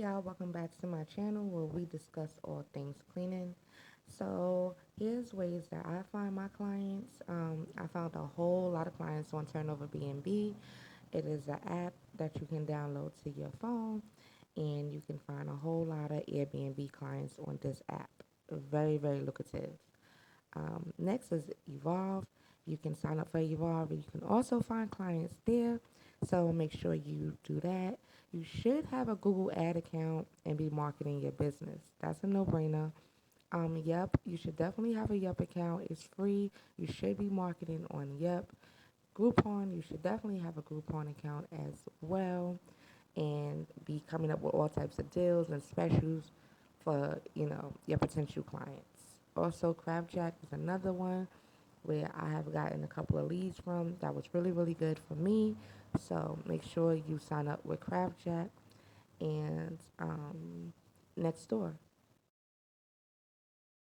Y'all, welcome back to my channel where we discuss all things cleaning. So here's ways that I find my clients. I found a whole lot of clients on Turnover B&B. It is an app that you can download to your phone, and you can find a whole lot of Airbnb clients on this app. Very, very lucrative. Next is Evolve. You can sign up for Evolve, and you can also find clients there. So make sure you do that. You should have a Google ad account and be marketing your business. That's a no-brainer. Yep, you should definitely have a Yelp account. It's free. You should be marketing on Yelp. Groupon, you should definitely have a Groupon account as well, and be coming up with all types of deals and specials for your potential clients. Also, Crabjack is another one where I have gotten a couple of leads from that was really, really good for me. So make sure you sign up with Crabjack and Nextdoor.